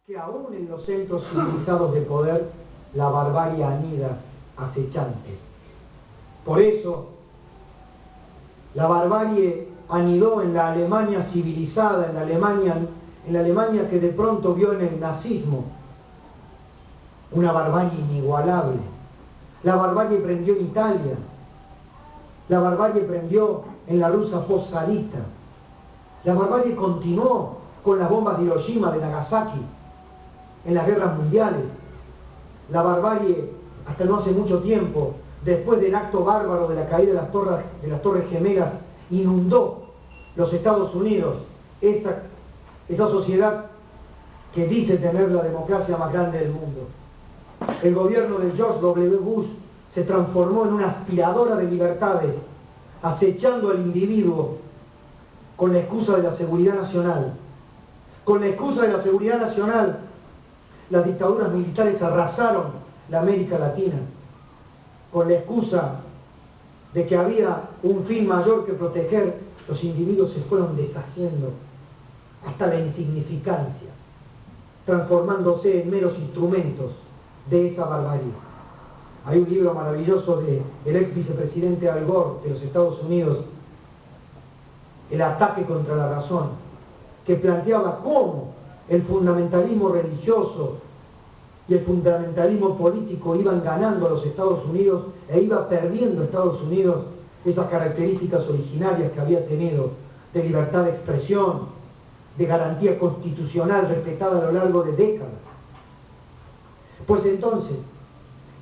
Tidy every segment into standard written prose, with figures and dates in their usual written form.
que aún en los centros civilizados de poder la barbarie anida acechante. Por eso, la barbarie anidó en la Alemania civilizada, en la Alemania que de pronto vio en el nazismo una barbarie inigualable. La barbarie prendió en Italia, la barbarie prendió en la Rusia postzarista, la barbarie continuó con las bombas de Hiroshima, de Nagasaki, en las guerras mundiales. La barbarie, hasta no hace mucho tiempo, después del acto bárbaro de la caída de las Torres Gemelas, inundó los Estados Unidos, esa sociedad que dice tener la democracia más grande del mundo. El gobierno de George W. Bush se transformó en una aspiradora de libertades, acechando al individuo con la excusa de la seguridad nacional. Con la excusa de la seguridad nacional, las dictaduras militares arrasaron la América Latina. Con la excusa de que había un fin mayor que proteger, los individuos se fueron deshaciendo hasta la insignificancia, transformándose en meros instrumentos de esa barbarie. Hay un libro maravilloso del ex vicepresidente Al Gore de los Estados Unidos, El ataque contra la razón, que planteaba cómo el fundamentalismo religioso y el fundamentalismo político iban ganando a los Estados Unidos e iba perdiendo a Estados Unidos esas características originarias que había tenido de libertad de expresión, de garantía constitucional respetada a lo largo de décadas. Pues entonces,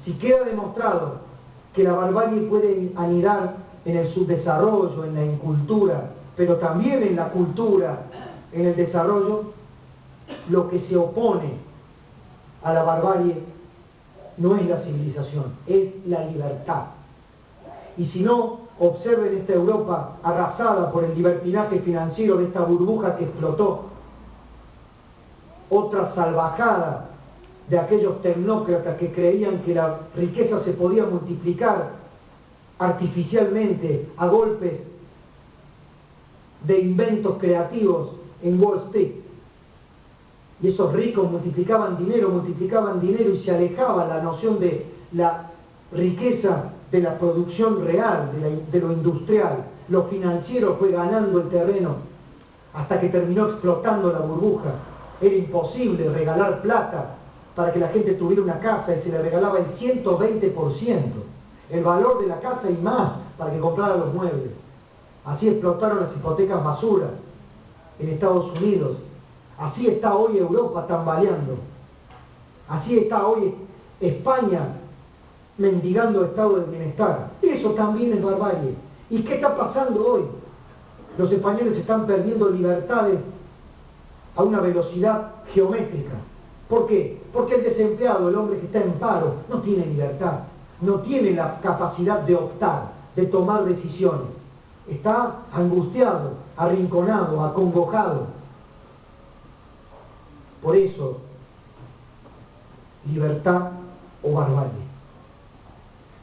si queda demostrado que la barbarie puede anidar en el subdesarrollo, en la incultura, pero también en la cultura, en el desarrollo, lo que se opone a la barbarie no es la civilización, es la libertad. Y si no, observen esta Europa arrasada por el libertinaje financiero de esta burbuja que explotó, otra salvajada de aquellos tecnócratas que creían que la riqueza se podía multiplicar artificialmente a golpes de inventos creativos en Wall Street. Y esos ricos multiplicaban dinero y se alejaba la noción de la riqueza de la producción real, de lo industrial. Lo financiero fue ganando el terreno hasta que terminó explotando la burbuja. Era imposible regalar plata para que la gente tuviera una casa y se le regalaba el 120%, el valor de la casa y más para que comprara los muebles. Así explotaron las hipotecas basura en Estados Unidos. Así está hoy Europa tambaleando. Así está hoy España mendigando estado de bienestar. Eso también es barbarie. ¿Y qué está pasando hoy? Los españoles están perdiendo libertades a una velocidad geométrica. ¿Por qué? Porque el desempleado, el hombre que está en paro, no tiene libertad, no tiene la capacidad de optar, de tomar decisiones. Está angustiado, arrinconado, acongojado. Por eso, libertad o barbarie.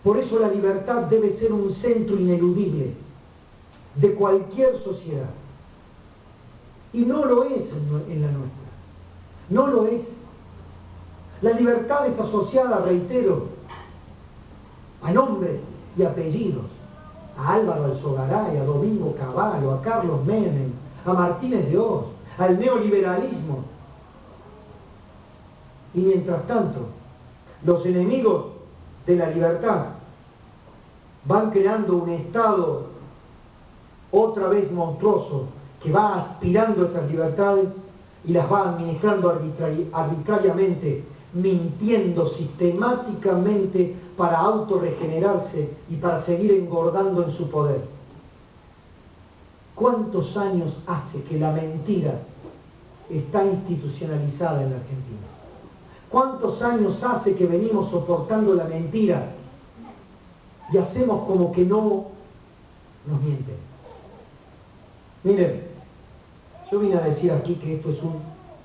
Por eso la libertad debe ser un centro ineludible de cualquier sociedad. Y no lo es en la nuestra. No lo es. La libertad es asociada, reitero, a nombres y apellidos. A Álvaro Alzogaray, a Domingo Cavallo, a Carlos Menem, a Martínez de Oz, al neoliberalismo. Y mientras tanto, los enemigos de la libertad van creando un Estado otra vez monstruoso que va aspirando esas libertades y las va administrando arbitrariamente, mintiendo sistemáticamente para autorregenerarse y para seguir engordando en su poder. ¿Cuántos años hace que la mentira está institucionalizada en la Argentina? ¿Cuántos años hace que venimos soportando la mentira y hacemos como que no nos mienten? Miren, yo vine a decir aquí que esto es un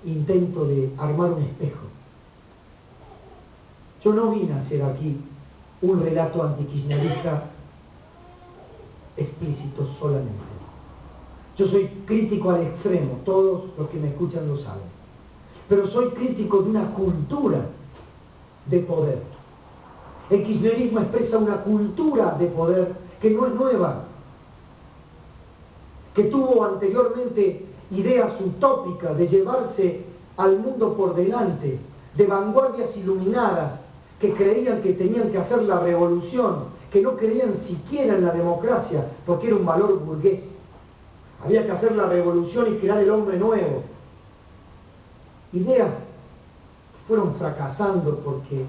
intento de armar un espejo. Yo no vine a hacer aquí un relato antikirchnerista explícito solamente. Yo soy crítico al extremo, todos los que me escuchan lo saben. pero soy crítico de una cultura de poder. El kirchnerismo expresa una cultura de poder que no es nueva, que tuvo anteriormente ideas utópicas de llevarse al mundo por delante, de vanguardias iluminadas que creían que tenían que hacer la revolución, que no creían siquiera en la democracia, porque era un valor burgués. Había que hacer la revolución y crear el hombre nuevo. Ideas que fueron fracasando porque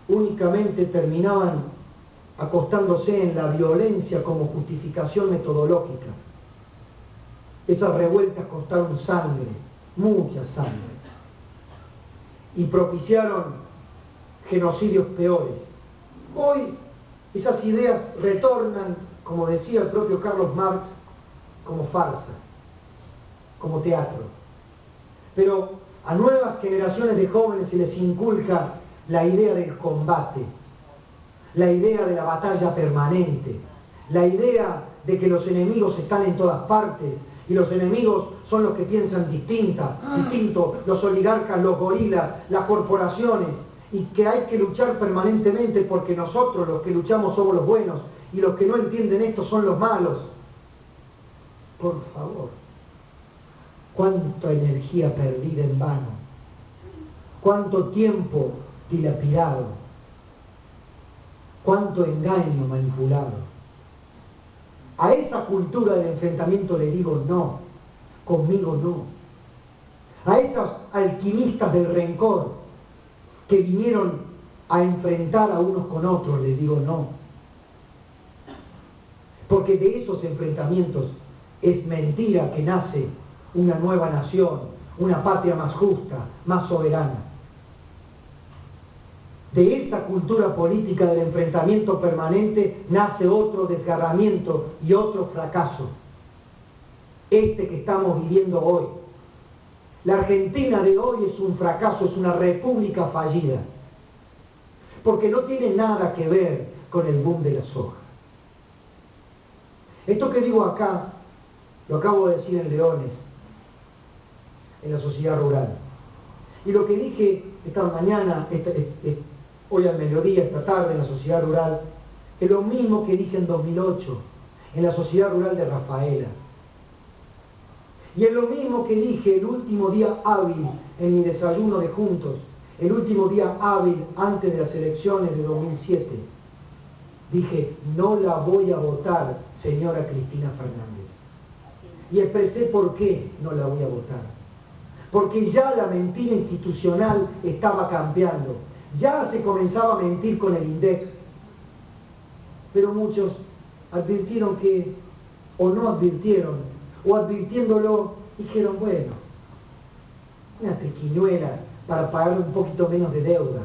únicamente terminaban acostándose en la violencia como justificación metodológica. Esas revueltas costaron sangre, mucha sangre, y propiciaron genocidios peores. Hoy esas ideas retornan, como decía el propio Carlos Marx, como farsa, como teatro. Pero a nuevas generaciones de jóvenes se les inculca la idea del combate, la idea de la batalla permanente, la idea de que los enemigos están en todas partes y los enemigos son los que piensan distinto, los oligarcas, los gorilas, las corporaciones, y que hay que luchar permanentemente porque nosotros los que luchamos somos los buenos y los que no entienden esto son los malos. Por favor, cuánta energía perdida en vano, cuánto tiempo dilapidado, cuánto engaño manipulado. A esa cultura del enfrentamiento le digo no, conmigo no. A esos alquimistas del rencor que vinieron a enfrentar a unos con otros, le digo no. Porque de esos enfrentamientos es mentira que nace una nueva nación, una patria más justa, más soberana. De esa cultura política del enfrentamiento permanente nace otro desgarramiento y otro fracaso. Este que estamos viviendo hoy. La Argentina de hoy es un fracaso, es una república fallida. Porque no tiene nada que ver con el boom de la soja. Esto que digo acá, lo acabo de decir en Leones, en la sociedad rural. Y lo que dije esta mañana, hoy al mediodía, esta tarde en la sociedad rural, es lo mismo que dije en 2008, en la sociedad rural de Rafaela. Y es lo mismo que dije el último día hábil en mi desayuno de Juntos, el último día hábil antes de las elecciones de 2007. Dije, no la voy a votar, señora Cristina Fernández. Y expresé por qué no la voy a votar. Porque ya la mentira institucional estaba cambiando. Ya se comenzaba a mentir con el INDEC. Pero muchos advirtieron que, o no advirtieron, o advirtiéndolo, dijeron, bueno, una triquiñuela para pagar un poquito menos de deuda.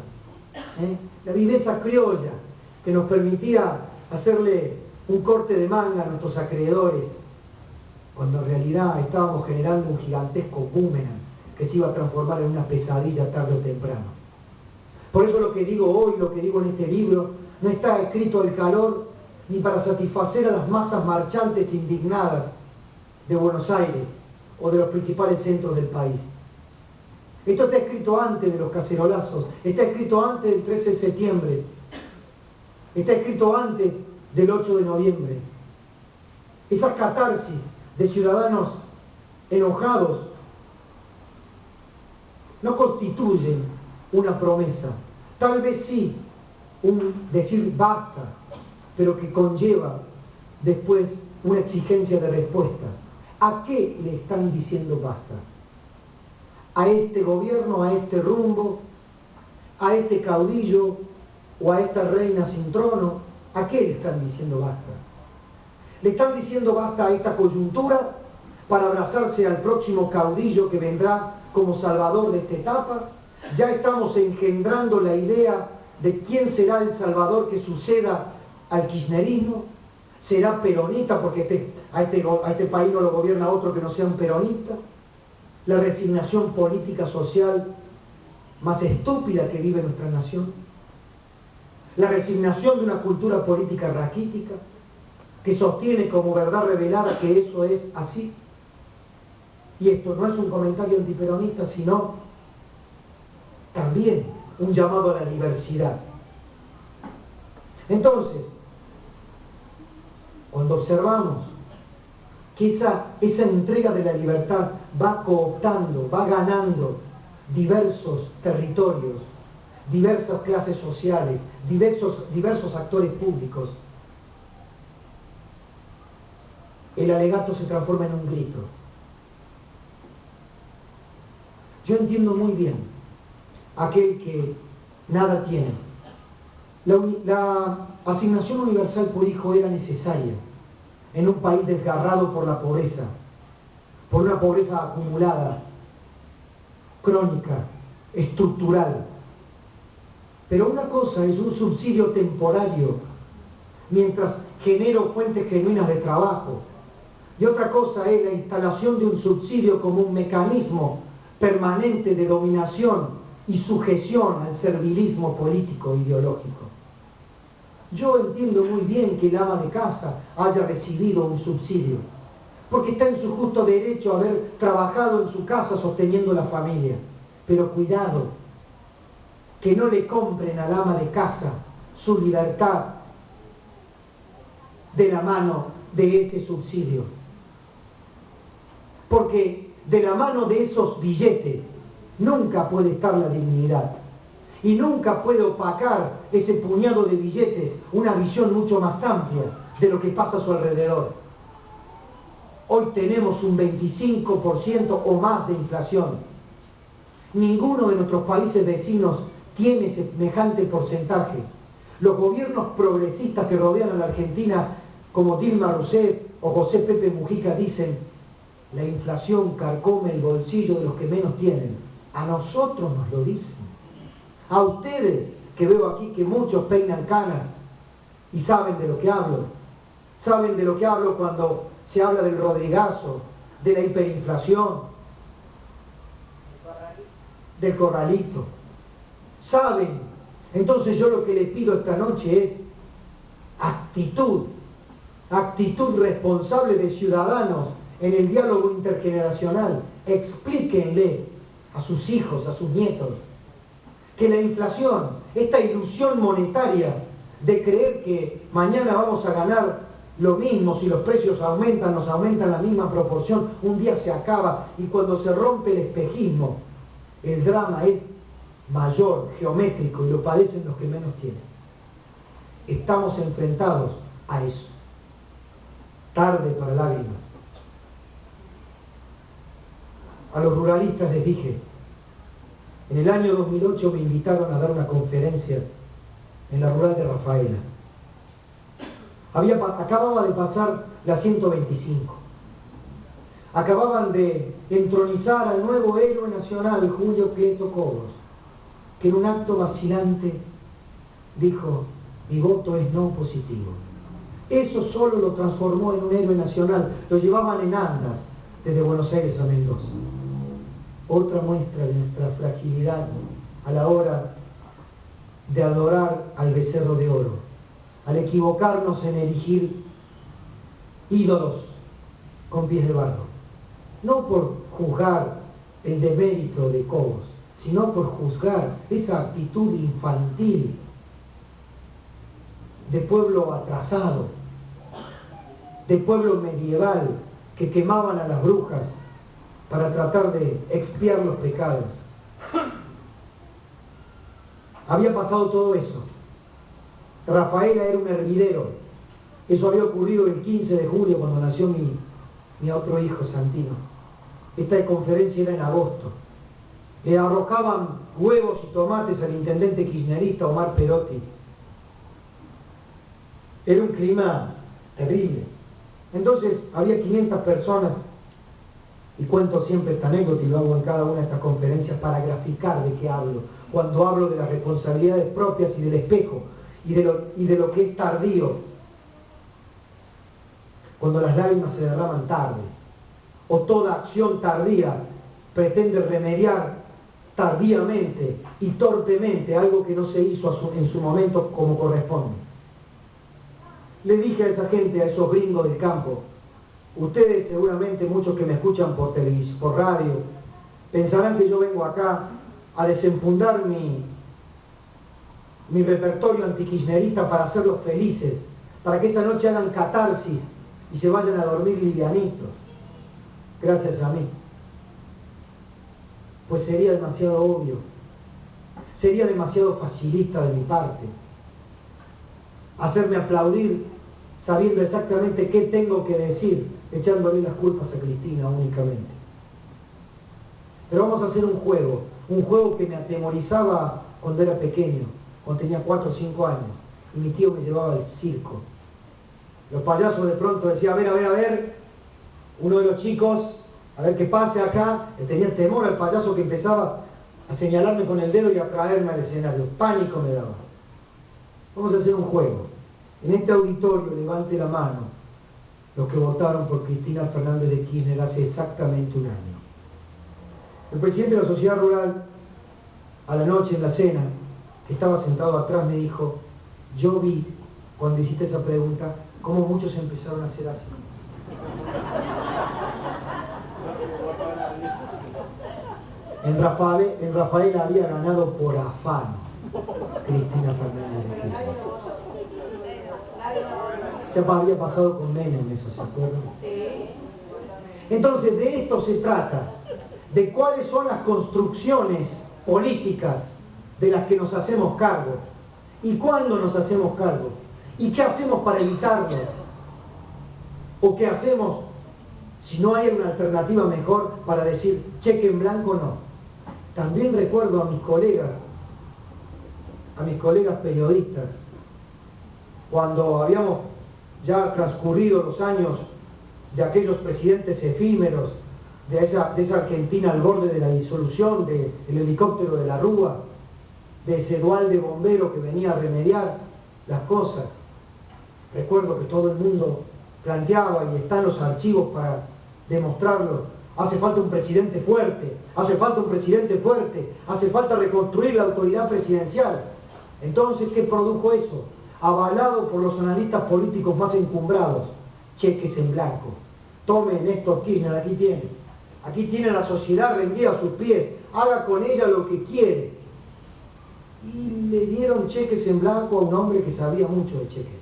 La viveza criolla que nos permitía hacerle un corte de manga a nuestros acreedores, cuando en realidad estábamos generando un gigantesco boomerang que se iba a transformar en una pesadilla tarde o temprano. Por eso lo que digo hoy, lo que digo en este libro, no está escrito al calor ni para satisfacer a las masas marchantes indignadas de Buenos Aires o de los principales centros del país. Esto está escrito antes de los cacerolazos, está escrito antes del 13 de septiembre, está escrito antes del 8 de noviembre. Esas catarsis de ciudadanos enojados no constituyen una promesa, tal vez sí un decir basta, pero que conlleva después una exigencia de respuesta. ¿A qué le están diciendo basta? ¿A este gobierno, a este rumbo, a este caudillo o a esta reina sin trono? ¿A qué le están diciendo basta? ¿Le están diciendo basta a esta coyuntura para abrazarse al próximo caudillo que vendrá como salvador de esta etapa? Ya estamos engendrando la idea de quién será el salvador que suceda al kirchnerismo. ¿Será peronista porque a este país no lo gobierna otro que no sea un peronista? La resignación política social más estúpida que vive nuestra nación. La resignación de una cultura política raquítica que sostiene como verdad revelada que eso es así. Y esto no es un comentario antiperonista, sino también un llamado a la diversidad. Entonces, cuando observamos que esa entrega de la libertad va cooptando, va ganando diversos territorios, diversas clases sociales, diversos actores públicos, el alegato se transforma en un grito. Yo entiendo muy bien aquel que nada tiene. La asignación universal por hijo era necesaria en un país desgarrado por la pobreza, por una pobreza acumulada, crónica, estructural. Pero una cosa es un subsidio temporario mientras genero fuentes genuinas de trabajo, y otra cosa es la instalación de un subsidio como un mecanismo permanente de dominación y sujeción al servilismo político e ideológico. Yo entiendo muy bien que el ama de casa haya recibido un subsidio, porque está en su justo derecho a haber trabajado en su casa sosteniendo la familia. Pero cuidado, que no le compren al ama de casa su libertad de la mano de ese subsidio. Porque de la mano de esos billetes nunca puede estar la dignidad. Y nunca puede opacar ese puñado de billetes una visión mucho más amplia de lo que pasa a su alrededor. Hoy tenemos un 25% o más de inflación. Ninguno de nuestros países vecinos tiene semejante porcentaje. Los gobiernos progresistas que rodean a la Argentina, como Dilma Rousseff o José Pepe Mujica, dicen: la inflación carcome el bolsillo de los que menos tienen. A nosotros nos lo dicen. A ustedes, que veo aquí que muchos peinan canas y saben de lo que hablo. Saben de lo que hablo cuando se habla del Rodrigazo, de la hiperinflación, del corralito. Saben. Entonces yo lo que les pido esta noche es actitud responsable de ciudadanos en el diálogo intergeneracional. Explíquenle a sus hijos, a sus nietos, que la inflación, esta ilusión monetaria de creer que mañana vamos a ganar lo mismo, si los precios aumentan, nos aumentan la misma proporción, un día se acaba, y cuando se rompe el espejismo, el drama es mayor, geométrico, y lo padecen los que menos tienen. Estamos enfrentados a eso. Tarde para lágrimas. A los ruralistas les dije: en el año 2008 me invitaron a dar una conferencia en la rural de Rafaela. Acababa de pasar la 125. Acababan de entronizar al nuevo héroe nacional, Julio Prieto Cobos, que en un acto vacilante dijo: mi voto es no positivo. Eso solo lo transformó en un héroe nacional. Lo llevaban en andas desde Buenos Aires a Mendoza. Otra muestra de nuestra fragilidad a la hora de adorar al becerro de oro, al equivocarnos en erigir ídolos con pies de barro. No por juzgar el demérito de Cobos, sino por juzgar esa actitud infantil de pueblo atrasado, de pueblo medieval que quemaban a las brujas para tratar de expiar los pecados. Había pasado todo eso. Rafaela era un hervidero. Eso había ocurrido el 15 de julio cuando nació mi otro hijo, Santino. Esta conferencia era en agosto. Le arrojaban huevos y tomates al intendente kirchnerista Omar Perotti. Era un clima terrible. Entonces había 500 personas, y cuento siempre esta anécdota y lo hago en cada una de estas conferencias para graficar de qué hablo, cuando hablo de las responsabilidades propias y del espejo, y de lo que es tardío, cuando las lágrimas se derraman tarde, o toda acción tardía pretende remediar tardíamente y torpemente algo que no se hizo en su momento como corresponde. Le dije a esa gente, a esos gringos del campo: ustedes seguramente, muchos que me escuchan por televisión, por radio, pensarán que yo vengo acá a desenfundar mi repertorio antikirchnerista para hacerlos felices, para que esta noche hagan catarsis y se vayan a dormir livianitos, gracias a mí. Pues sería demasiado obvio, sería demasiado facilista de mi parte hacerme aplaudir sabiendo exactamente qué tengo que decir, echándole las culpas a Cristina únicamente. Pero vamos a hacer un juego que me atemorizaba cuando era pequeño, cuando tenía 4 o 5 años, y mi tío me llevaba al circo. Los payasos de pronto decían, a ver, uno de los chicos, a ver qué pase acá, le tenía temor al payaso que empezaba a señalarme con el dedo y a traerme al escenario, pánico me daba. Vamos a hacer un juego. En este auditorio levante la mano los que votaron por Cristina Fernández de Kirchner hace exactamente un año. El presidente de la Sociedad Rural, a la noche en la cena, que estaba sentado atrás, me dijo, yo vi, cuando hiciste esa pregunta, cómo muchos empezaron a hacer así. En Rafael había ganado por afán Cristina Fernández de Kirchner. Ya había pasado con Menem eso, ¿se acuerdan? Entonces de esto se trata, de cuáles son las construcciones políticas de las que nos hacemos cargo, y cuándo nos hacemos cargo, y qué hacemos para evitarlo, o qué hacemos si no hay una alternativa mejor para decir cheque en blanco no. También recuerdo a mis colegas periodistas, cuando habíamos ya transcurrido los años de aquellos presidentes efímeros, de esa Argentina al borde de la disolución, del helicóptero de la Rúa, de ese Dualde bombero que venía a remediar las cosas. Recuerdo que todo el mundo planteaba, y están los archivos para demostrarlo, hace falta un presidente fuerte, hace falta un presidente fuerte, hace falta reconstruir la autoridad presidencial. Entonces, ¿qué produjo eso? Avalado por los analistas políticos más encumbrados, cheques en blanco. Tome Néstor Kirchner, aquí tiene la sociedad rendida a sus pies, haga con ella lo que quiere. Y le dieron cheques en blanco a un hombre que sabía mucho de cheques.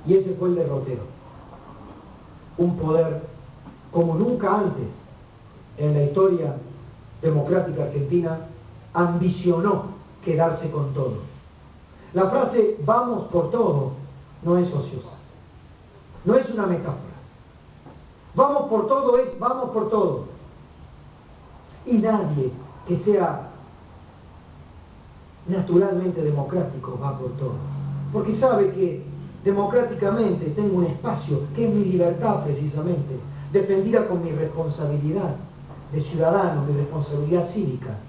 Y ese fue el derrotero. Un poder como nunca antes en la historia democrática argentina ambicionó quedarse con todo. La frase vamos por todo no es ociosa, no es una metáfora. Vamos por todo es vamos por todo. Y nadie que sea naturalmente democrático va por todo, porque sabe que democráticamente tengo un espacio que es mi libertad precisamente, defendida con mi responsabilidad de ciudadano, mi responsabilidad cívica,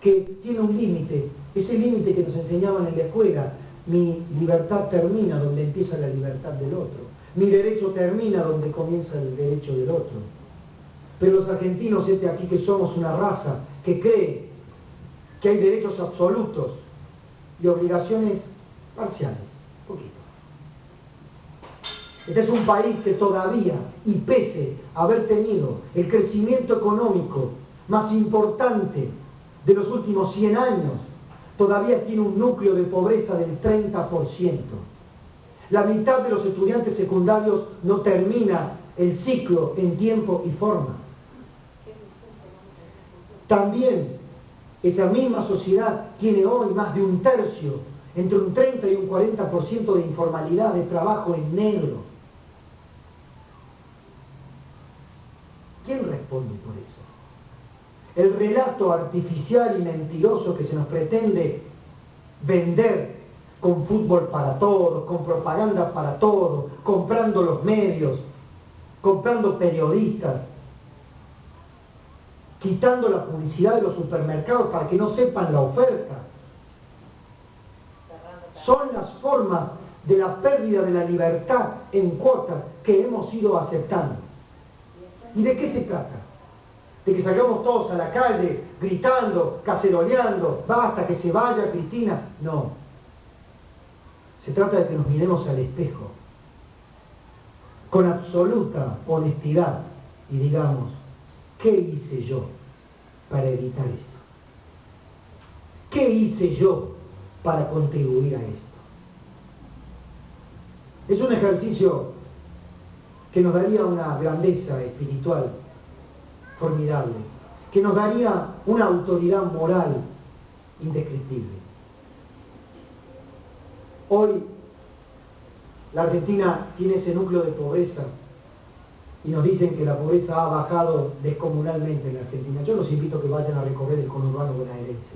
que tiene un límite, ese límite que nos enseñaban en la escuela. Mi libertad termina donde empieza la libertad del otro, mi derecho termina donde comienza el derecho del otro. Pero los argentinos, aquí que somos una raza que cree que hay derechos absolutos y obligaciones parciales, poquito. Este es un país que todavía, y pese a haber tenido el crecimiento económico más importante de los últimos 100 años, todavía tiene un núcleo de pobreza del 30%. La mitad de los estudiantes secundarios no termina el ciclo en tiempo y forma. También esa misma sociedad tiene hoy más de un tercio, entre un 30 y un 40% de informalidad, de trabajo en negro. ¿Quién responde por eso? El relato artificial y mentiroso que se nos pretende vender con fútbol para todos, con propaganda para todos, comprando los medios, comprando periodistas, quitando la publicidad de los supermercados para que no sepan la oferta. Son las formas de la pérdida de la libertad en cuotas que hemos ido aceptando. ¿Y de qué se trata? ¿De que salgamos todos a la calle gritando, caceroleando, basta, que se vaya Cristina? No. Se trata de que nos miremos al espejo con absoluta honestidad y digamos, ¿qué hice yo para evitar esto? ¿Qué hice yo para contribuir a esto? Es un ejercicio que nos daría una grandeza espiritual formidable, que nos daría una autoridad moral indescriptible. Hoy la Argentina tiene ese núcleo de pobreza y nos dicen que la pobreza ha bajado descomunalmente en la Argentina. Yo los invito a que vayan a recorrer el conurbano bonaerense.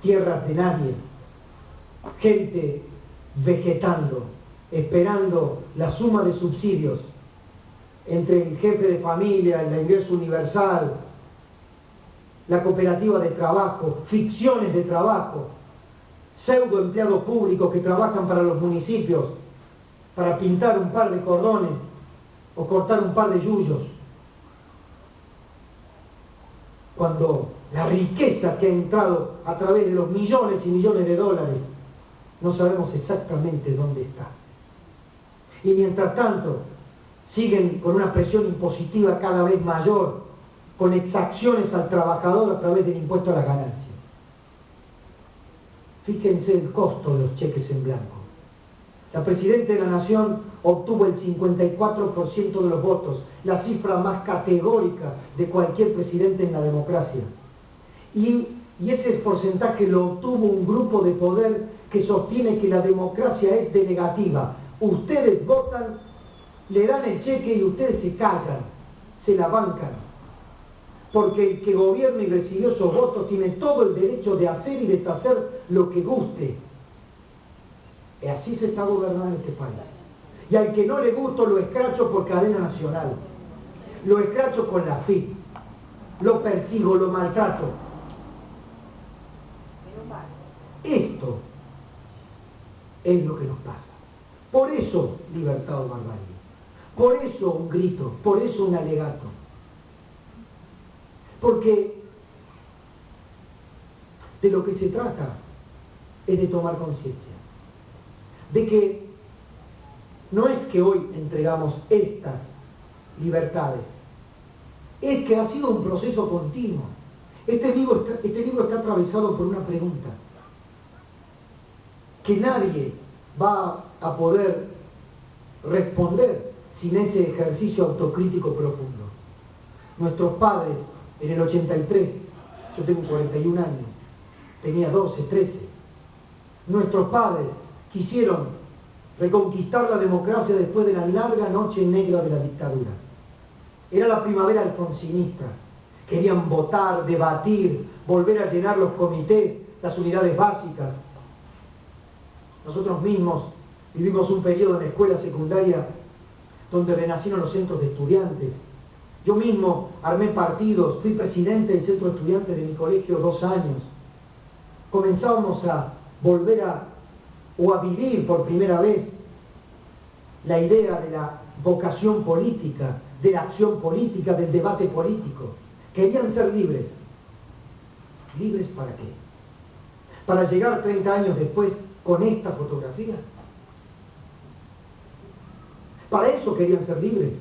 Tierras de nadie, gente vegetando, esperando la suma de subsidios entre el jefe de familia, el ingreso universal, la cooperativa de trabajo, ficciones de trabajo, pseudo empleados públicos que trabajan para los municipios para pintar un par de cordones o cortar un par de yuyos, cuando la riqueza que ha entrado a través de los millones y millones de dólares no sabemos exactamente dónde está. Y mientras tanto siguen con una presión impositiva cada vez mayor, con exacciones al trabajador a través del impuesto a las ganancias. Fíjense el costo de los cheques en blanco. La Presidenta de la Nación obtuvo el 54% de los votos, la cifra más categórica de cualquier presidente en la democracia. Y ese porcentaje lo obtuvo un grupo de poder que sostiene que la democracia es delegativa. Ustedes votan, le dan el cheque y ustedes se callan, se la bancan. Porque el que gobierna y recibió esos votos tiene todo el derecho de hacer y deshacer lo que guste. Y así se está gobernando este país. Y al que no le gusto lo escracho por cadena nacional. Lo escracho con la FIP. Lo persigo, lo maltrato. Esto es lo que nos pasa. Por eso libertad o barbarie. Por eso un grito, por eso un alegato. Porque de lo que se trata es de tomar conciencia. De que no es que hoy entregamos estas libertades, es que ha sido un proceso continuo. Este libro está atravesado por una pregunta que nadie va a poder responder sin ese ejercicio autocrítico profundo. Nuestros padres en el 83, yo tengo 41 años, tenía 12, 13, nuestros padres quisieron reconquistar la democracia después de la larga noche negra de la dictadura. Era la primavera alfonsinista. Querían votar, debatir, volver a llenar los comités, las unidades básicas. Nosotros mismos vivimos un periodo en la escuela secundaria donde renacieron los centros de estudiantes. Yo mismo armé partidos, fui presidente del centro de estudiantes de mi colegio 2 años. Comenzábamos a volver a vivir por primera vez la idea de la vocación política, de la acción política, del debate político. Querían ser libres. ¿Libres para qué? ¿Para llegar 30 años después con esta fotografía? Para eso querían ser libres.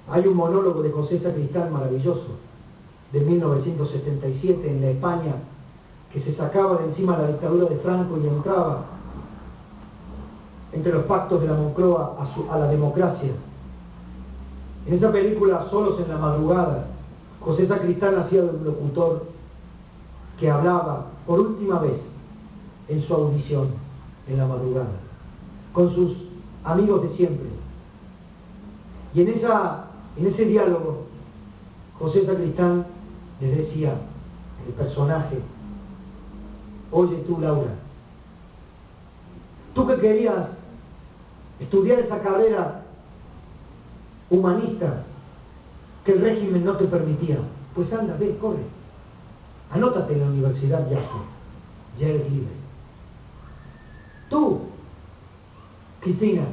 Hay un monólogo de José Sacristán maravilloso, de 1977, en la España, que se sacaba de encima la dictadura de Franco y entraba entre los pactos de la Moncloa a la democracia. En esa película, Solos en la madrugada, José Sacristán hacía de un locutor que hablaba por última vez en su audición en la madrugada, con sus amigos de siempre. Y en ese diálogo, José Sacristán les decía, el personaje: oye tú, Laura, tú que querías estudiar esa carrera humanista que el régimen no te permitía, pues anda, ve, corre, anótate en la universidad ya eres libre. Tú, Cristina,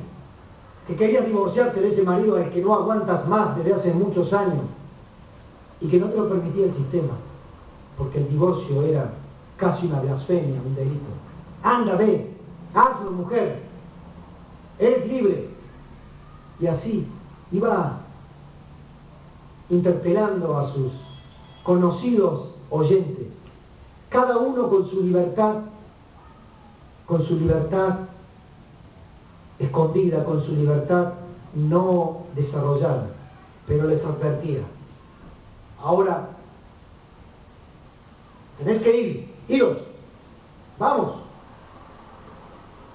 que querías divorciarte de ese marido al que no aguantas más desde hace muchos años y que no te lo permitía el sistema, porque el divorcio era casi una blasfemia, un delito. Anda, ve, hazlo, mujer, eres libre. Y así iba interpelando a sus conocidos oyentes, cada uno con su libertad escondida, con su libertad no desarrollada, pero les advertía: ahora tenéis que iros, vamos,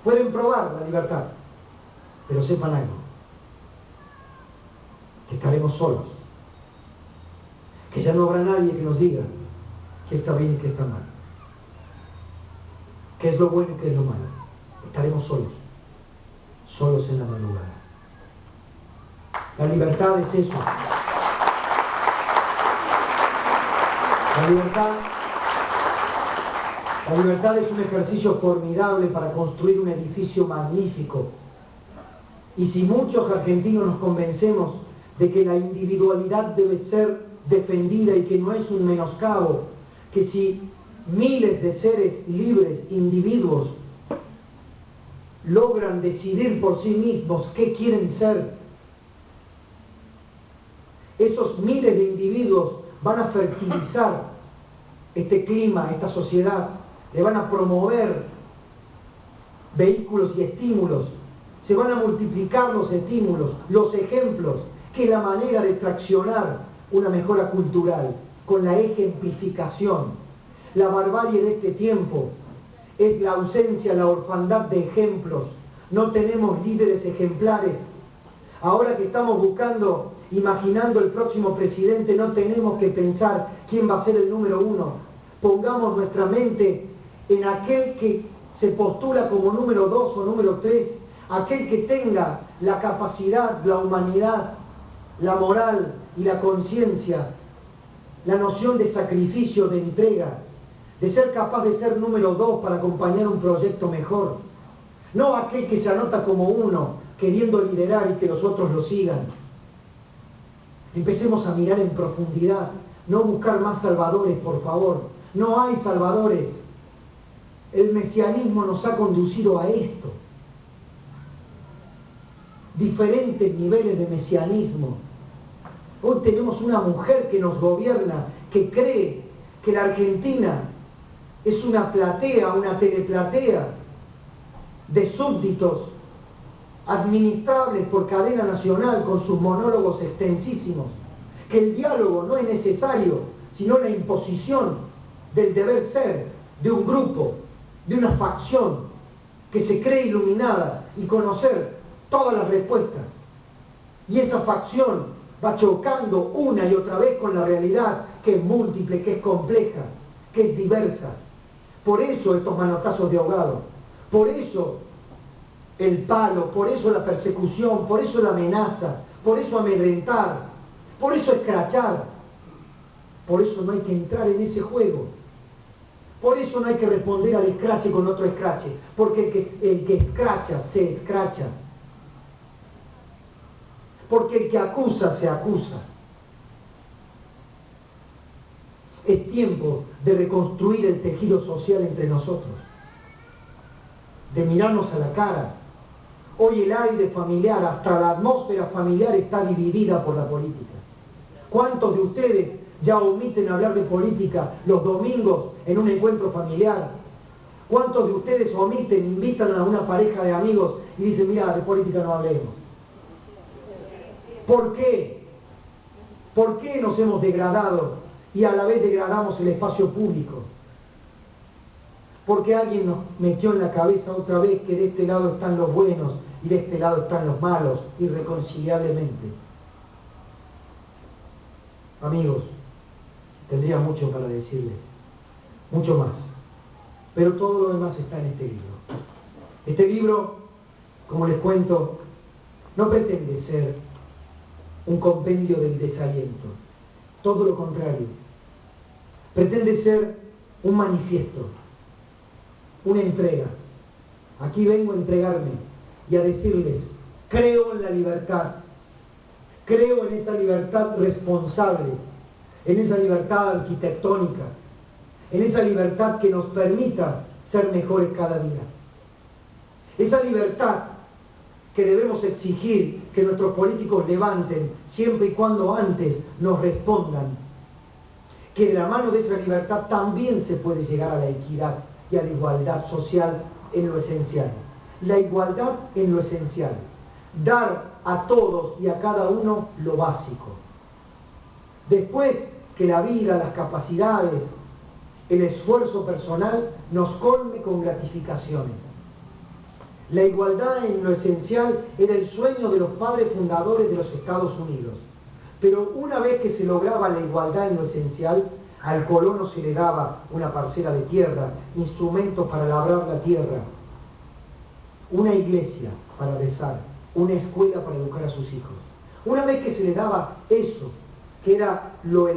pueden probar la libertad, pero sepan algo, que estaremos solos, que ya no habrá nadie que nos diga qué está bien y qué está mal, qué es lo bueno y qué es lo malo. Estaremos solos en la madrugada. La libertad es eso. La libertad es un ejercicio formidable para construir un edificio magnífico. Y si muchos argentinos nos convencemos de que la individualidad debe ser defendida y que no es un menoscabo, que si miles de seres libres, individuos, logran decidir por sí mismos qué quieren ser, esos miles de individuos van a fertilizar este clima, esta sociedad, le van a promover vehículos y estímulos, se van a multiplicar los estímulos, los ejemplos, que es la manera de traccionar una mejora cultural, con la ejemplificación. La barbarie de este tiempo es la ausencia, la orfandad de ejemplos. No tenemos líderes ejemplares. Ahora que estamos buscando, imaginando el próximo presidente, no tenemos que pensar quién va a ser el número uno. Pongamos nuestra mente en aquel que se postula como número 2 o número 3, aquel que tenga la capacidad, la humanidad, la moral y la conciencia, la noción de sacrificio, de entrega, de ser capaz de ser número 2 para acompañar un proyecto mejor. No aquel que se anota como 1, queriendo liderar y que los otros lo sigan. Empecemos a mirar en profundidad, no buscar más salvadores, por favor. No hay salvadores. El mesianismo nos ha conducido a esto. Diferentes niveles de mesianismo. Hoy tenemos una mujer que nos gobierna, que cree que la Argentina es una platea, una teleplatea de súbditos administrables por cadena nacional con sus monólogos extensísimos, que el diálogo no es necesario, sino la imposición del deber ser de un grupo, de una facción que se cree iluminada y conocer todas las respuestas. Y esa facción va chocando una y otra vez con la realidad, que es múltiple, que es compleja, que es diversa. Por eso estos manotazos de ahogado, por eso el palo, por eso la persecución, por eso la amenaza, por eso amedrentar, por eso escrachar. Por eso no hay que entrar en ese juego. Por eso no hay que responder al escrache con otro escrache, porque el que escracha se escracha. Porque el que acusa se acusa. Es tiempo de reconstruir el tejido social entre nosotros, de mirarnos a la cara. Hoy el aire familiar, hasta la atmósfera familiar está dividida por la política. ¿Cuántos de ustedes ya omiten hablar de política los domingos en un encuentro familiar? ¿Cuántos de ustedes omiten, invitan a una pareja de amigos y dicen: mira, de política no hablemos? ¿Por qué? ¿Por qué nos hemos degradado y a la vez degradamos el espacio público? Porque alguien nos metió en la cabeza otra vez que de este lado están los buenos y de este lado están los malos, irreconciliablemente. Amigos, tendría mucho para decirles, mucho más, pero todo lo demás está en este libro. Este libro, como les cuento, no pretende ser un compendio del desaliento, todo lo contrario. Pretende ser un manifiesto, una entrega. Aquí vengo a entregarme y a decirles: creo en la libertad, creo en esa libertad responsable, en esa libertad arquitectónica, en esa libertad que nos permita ser mejores cada día. Esa libertad que debemos exigir que nuestros políticos levanten siempre y cuando antes nos respondan que de la mano de esa libertad también se puede llegar a la equidad y a la igualdad social en lo esencial. La igualdad en lo esencial. Dar a todos y a cada uno lo básico. Después que la vida, las capacidades, el esfuerzo personal nos colme con gratificaciones. La igualdad en lo esencial era el sueño de los padres fundadores de los Estados Unidos. Pero una vez que se lograba la igualdad en lo esencial, al colono se le daba una parcela de tierra, instrumentos para labrar la tierra, una iglesia para rezar, una escuela para educar a sus hijos. Una vez que se le daba eso, que era lo